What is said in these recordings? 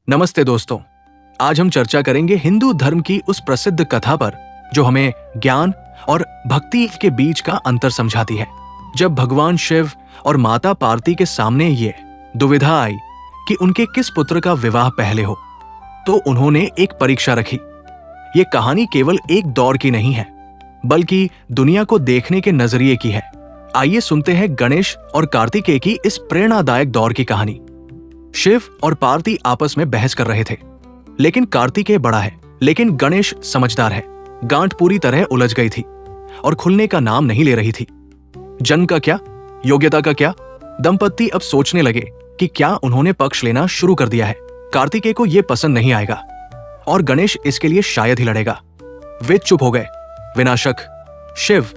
नमस्ते दोस्तों। आज हम चर्चा करेंगे हिंदू धर्म की उस प्रसिद्ध कथा पर जो हमें ज्ञान और भक्ति के बीच का अंतर समझाती है। जब भगवान शिव और माता पार्वती के सामने ये दुविधा आई कि उनके किस पुत्र का विवाह पहले हो, तो उन्होंने एक परीक्षा रखी। ये कहानी केवल एक दौर की नहीं है, बल्कि दुनिया को देखने के नजरिए की है। आइए सुनते हैं गणेश और कार्तिकेय की इस प्रेरणादायक दौर की कहानी। शिव और पार्वती आपस में बहस कर रहे थे, लेकिन कार्तिकेय बड़ा है, लेकिन गणेश समझदार है। गांठ पूरी तरह उलझ गई थी और खुलने का नाम नहीं ले रही थी। जन्म का क्या, योग्यता का क्या? दंपत्ति अब सोचने लगे कि क्या उन्होंने पक्ष लेना शुरू कर दिया है। कार्तिकेय को यह पसंद नहीं आएगा और गणेश इसके लिए शायद ही लड़ेगा। वे चुप हो गए। विनाशक शिव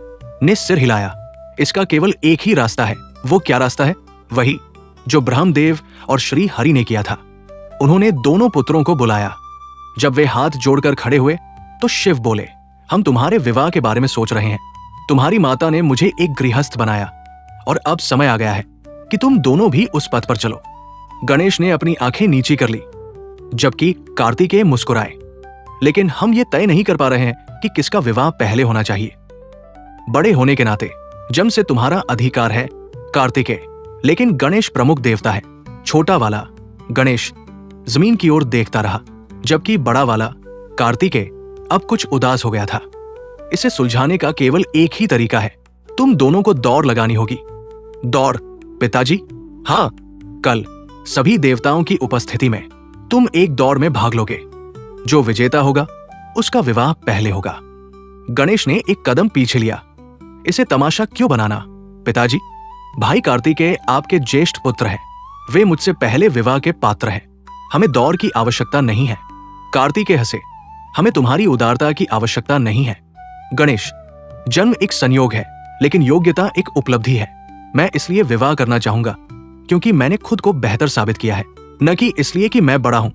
ने सिर हिलाया। इसका केवल एक ही रास्ता है। वो क्या रास्ता है? वही जो ब्रह्मदेव और श्री हरि ने किया था। उन्होंने दोनों पुत्रों को बुलाया। जब वे हाथ जोड़कर खड़े हुए तो शिव बोले, हम तुम्हारे विवाह के बारे में सोच रहे हैं। तुम्हारी माता ने मुझे एक गृहस्थ बनाया और अब समय आ गया है कि तुम दोनों भी उस पथ पर चलो। गणेश ने अपनी आंखें नीची कर ली, जबकि कार्तिकेय मुस्कुराए। लेकिन हम ये तय नहीं कर पा रहे हैं कि किसका विवाह पहले होना चाहिए। बड़े होने के नाते जन्म से तुम्हारा अधिकार है कार्तिकेय, लेकिन गणेश प्रमुख देवता है। छोटा वाला गणेश जमीन की ओर देखता रहा, जबकि बड़ा वाला कार्तिकेय अब कुछ उदास हो गया था। इसे सुलझाने का केवल एक ही तरीका है। तुम दोनों को दौड़ लगानी होगी। दौड़ पिताजी? हाँ, कल सभी देवताओं की उपस्थिति में तुम एक दौड़ में भाग लोगे। जो विजेता होगा उसका विवाह पहले होगा। गणेश ने एक कदम पीछे लिया। इसे तमाशा क्यों बनाना पिताजी? भाई कार्तिकेय आपके ज्येष्ठ पुत्र हैं। वे मुझसे पहले विवाह के पात्र हैं। हमें दौड़ की आवश्यकता नहीं है। कार्तिकेय हंसे। हमें तुम्हारी उदारता की आवश्यकता नहीं है। गणेश, जन्म एक संयोग है, लेकिन योग्यता एक उपलब्धि है। मैं इसलिए विवाह करना चाहूंगा क्योंकि मैंने खुद को बेहतर साबित किया है, न कि इसलिए कि मैं बड़ा हूं।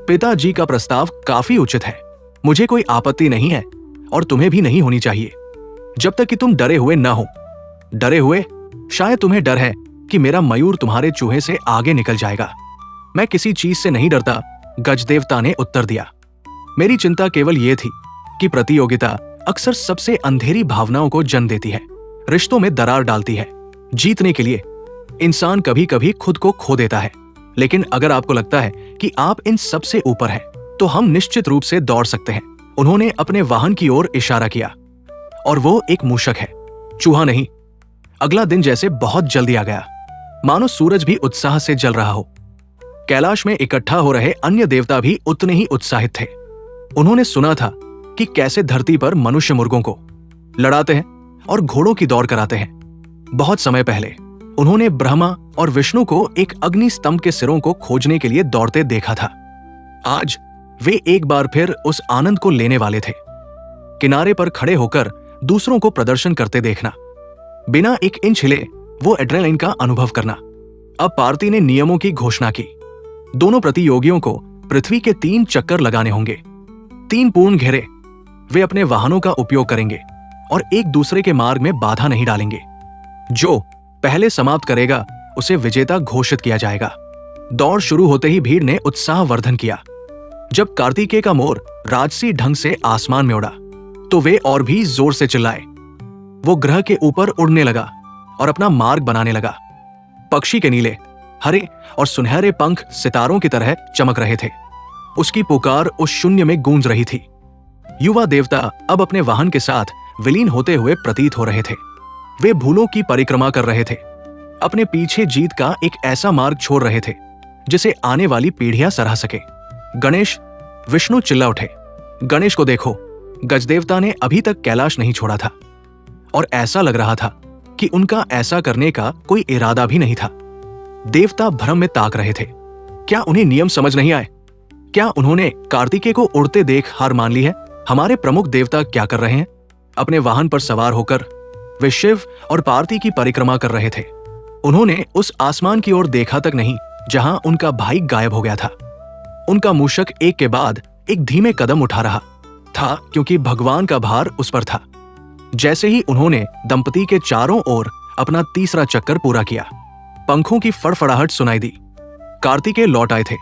पिताजी का प्रस्ताव काफी उचित है। मुझे कोई आपत्ति नहीं है और तुम्हें भी नहीं होनी चाहिए, जब तक कि तुम डरे हुए न हो। डरे हुए? शायद तुम्हें डर है कि मेरा मयूर तुम्हारे चूहे से आगे निकल जाएगा। मैं किसी चीज से नहीं डरता, गजदेवता ने उत्तर दिया। मेरी चिंता केवल यह थी कि प्रतियोगिता अक्सर सबसे अंधेरी भावनाओं को जन्म देती है, रिश्तों में दरार डालती है। जीतने के लिए इंसान कभी कभी खुद को खो देता है, लेकिन अगर आपको लगता है कि आप इन सबसे ऊपर हैं, तो हम निश्चित रूप से दौड़ सकते हैं। उन्होंने अपने वाहन की ओर इशारा किया और वो एक मूषक है, चूहा नहीं। अगला दिन जैसे बहुत जल्दी आ गया, मानो सूरज भी उत्साह से जल रहा हो। कैलाश में इकट्ठा हो रहे अन्य देवता भी उतने ही उत्साहित थे। उन्होंने सुना था कि कैसे धरती पर मनुष्य मुर्गों को लड़ाते हैं और घोड़ों की दौड़ कराते हैं। बहुत समय पहले उन्होंने ब्रह्मा और विष्णु को एक अग्नि स्तंभ के सिरों को खोजने के लिए दौड़ते देखा था। आज वे एक बार फिर उस आनंद को लेने वाले थे। किनारे पर खड़े होकर दूसरों को प्रदर्शन करते देखना, बिना एक इंच हिले वो एड्रेनलिन का अनुभव करना। अब पार्वती ने नियमों की घोषणा की। दोनों प्रतियोगियों को पृथ्वी के 3 चक्कर लगाने होंगे, 3 पूर्ण घेरे। वे अपने वाहनों का उपयोग करेंगे और एक दूसरे के मार्ग में बाधा नहीं डालेंगे। जो पहले समाप्त करेगा उसे विजेता घोषित किया जाएगा। दौड़ शुरू होते ही भीड़ ने उत्साहवर्धन किया। जब कार्तिकेय का मोर राजसी ढंग से आसमान में उड़ा, तो वे और भी जोर से चिल्लाए। वो ग्रह के ऊपर उड़ने लगा और अपना मार्ग बनाने लगा। पक्षी के नीले, हरे और सुनहरे पंख सितारों की तरह चमक रहे थे। उसकी पुकार उस शून्य में गूंज रही थी। युवा देवता अब अपने वाहन के साथ विलीन होते हुए प्रतीत हो रहे थे। वे भूलों की परिक्रमा कर रहे थे, अपने पीछे जीत का एक ऐसा मार्ग छोड़ रहे थे जिसे आने वाली पीढ़ियां सराह सके। गणेश, विष्णु चिल्ला उठे। गणेश को देखो, गजदेवता ने अभी तक कैलाश नहीं छोड़ा था और ऐसा लग रहा था कि उनका ऐसा करने का कोई इरादा भी नहीं था। देवता भ्रम में ताक रहे थे। क्या उन्हें नियम समझ नहीं आए? क्या उन्होंने कार्तिकेय को उड़ते देख हार मान ली है? हमारे प्रमुख देवता क्या कर रहे हैं? अपने वाहन पर सवार होकर वे शिव और पार्वती की परिक्रमा कर रहे थे। उन्होंने उस आसमान की ओर देखा तक नहीं जहां उनका भाई गायब हो गया था। उनका मूषक एक के बाद एक धीमे कदम उठा रहा था, क्योंकि भगवान का भार उस पर था। जैसे ही उन्होंने दंपति के चारों ओर अपना तीसरा चक्कर पूरा किया, पंखों की फड़फड़ाहट सुनाई दी। कार्तिकेय लौट आए थे।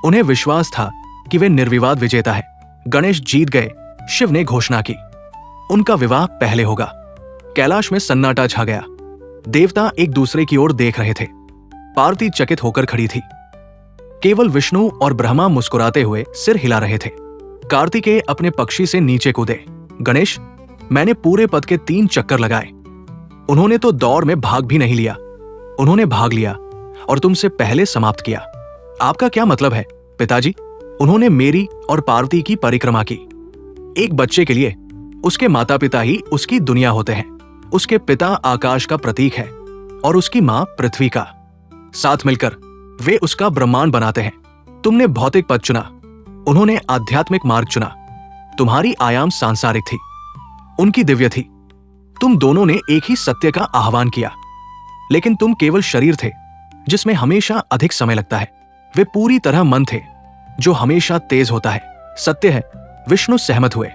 उन्हें विश्वास था कि वे निर्विवाद विजेता है। गणेश जीत गए, शिव ने घोषणा की। उनका विवाह पहले होगा। कैलाश में सन्नाटा छा गया। देवता एक दूसरे की ओर देख रहे थे। पार्वती चकित होकर खड़ी थी। केवल विष्णु और ब्रह्मा मुस्कुराते हुए सिर हिला रहे थे। कार्तिकेय अपने पक्षी से नीचे कूदे। गणेश, मैंने पूरे पथ के 3 चक्कर लगाए। उन्होंने तो दौड़ में भाग भी नहीं लिया। उन्होंने भाग लिया और तुमसे पहले समाप्त किया। आपका क्या मतलब है पिताजी? उन्होंने मेरी और पार्वती की परिक्रमा की। एक बच्चे के लिए उसके माता पिता ही उसकी दुनिया होते हैं। उसके पिता आकाश का प्रतीक है और उसकी मां पृथ्वी का। साथ मिलकर वे उसका ब्रह्मांड बनाते हैं। तुमने भौतिक पद चुना, उन्होंने आध्यात्मिक मार्ग चुना। तुम्हारी आयाम सांसारिक थी, उनकी दिव्य थी। तुम दोनों ने एक ही सत्य का आह्वान किया, लेकिन तुम केवल शरीर थे जिसमें हमेशा अधिक समय लगता है। वे पूरी तरह मन थे जो हमेशा तेज होता है। सत्य है, विष्णु सहमत हुए।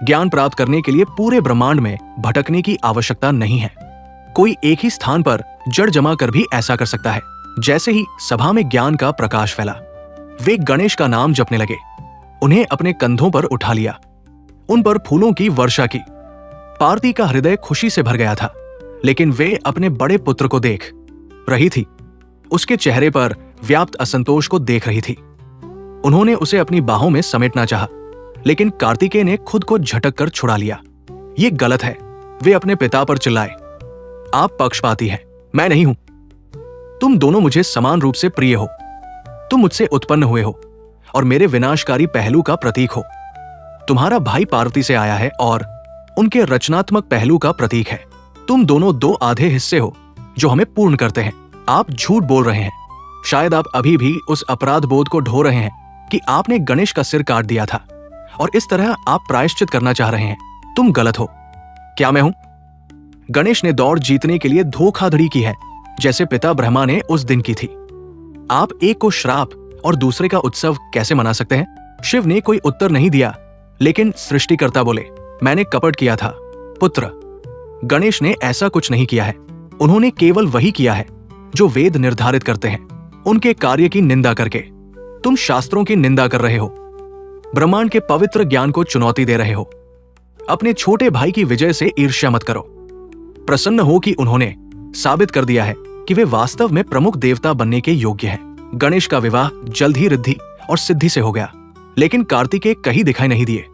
ज्ञान प्राप्त करने के लिए पूरे ब्रह्मांड में भटकने की आवश्यकता नहीं है। कोई एक ही स्थान पर जड़ जमा कर भी ऐसा कर सकता है। जैसे ही सभा में ज्ञान का प्रकाश फैला, वे गणेश का नाम जपने लगे। उन्हें अपने कंधों पर उठा लिया, उन पर फूलों की वर्षा की। पार्वती का हृदय खुशी से भर गया था, लेकिन वे अपने बड़े पुत्र को देख रही थी। उसके चेहरे पर व्याप्त असंतोष को देख रही थी। उन्होंने उसे अपनी बाहों में समेटना चाहा, लेकिन कार्तिकेय ने खुद को झटक कर छुड़ा लिया। ये गलत है, वे अपने पिता पर चिल्लाए। आप पक्षपाती हैं, मैं नहीं हूं। तुम दोनों मुझे समान रूप से प्रिय हो। तुम मुझसे उत्पन्न हुए हो और मेरे विनाशकारी पहलू का प्रतीक हो। तुम्हारा भाई पार्वती से आया है और उनके रचनात्मक पहलू का प्रतीक है। तुम दोनों 2 आधे हिस्से हो जो हमें पूर्ण करते हैं। आप झूठ बोल रहे हैं। शायद आप अभी भी उस अपराध बोध को ढो रहे हैं कि आपने गणेश का सिर काट दिया था और इस तरह आप प्रायश्चित करना चाह रहे हैं। तुम गलत हो। क्या मैं हूं? गणेश ने दौड़ जीतने के लिए धोखाधड़ी की है, जैसे पिता ब्रह्मा ने उस दिन की थी। आप एक को श्राप और दूसरे का उत्सव कैसे मना सकते हैं? शिव ने कोई उत्तर नहीं दिया, लेकिन सृष्टिकर्ता बोले, मैंने कपट किया था पुत्र। गणेश ने ऐसा कुछ नहीं किया है। उन्होंने केवल वही किया है जो वेद निर्धारित करते हैं, उनके कार्य की निंदा करके। तुम शास्त्रों की निंदा कर रहे हो, ब्रह्मांड के पवित्र ज्ञान को चुनौती दे रहे हो। अपने छोटे भाई की विजय से ईर्ष्या मत करो। प्रसन्न हो कि उन्होंने साबित कर दिया है कि वे वास्तव में प्रमुख देवता बनने के योग्य हैं। गणेश का विवाह जल्द ही रिद्धि और सिद्धि से हो गया, लेकिन कार्तिकेय कहीं दिखाई नहीं दिए।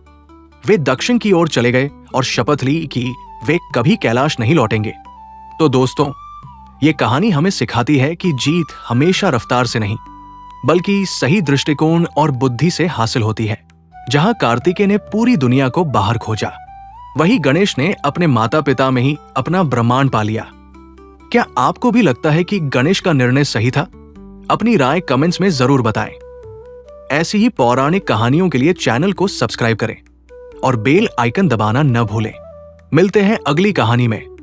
वे दक्षिण की ओर चले गए और शपथ ली कि वे कभी कैलाश नहीं लौटेंगे। तो दोस्तों, ये कहानी हमें सिखाती है कि जीत हमेशा रफ्तार से नहीं, बल्कि सही दृष्टिकोण और बुद्धि से हासिल होती है। जहां कार्तिकेय ने पूरी दुनिया को बाहर खोजा, वहीं गणेश ने अपने माता पिता में ही अपना ब्रह्मांड पा लिया। क्या आपको भी लगता है कि गणेश का निर्णय सही था? अपनी राय कमेंट्स में जरूर बताएं। ऐसी ही पौराणिक कहानियों के लिए चैनल को सब्सक्राइब करें और बेल आइकन दबाना न भूलें। मिलते हैं अगली कहानी में।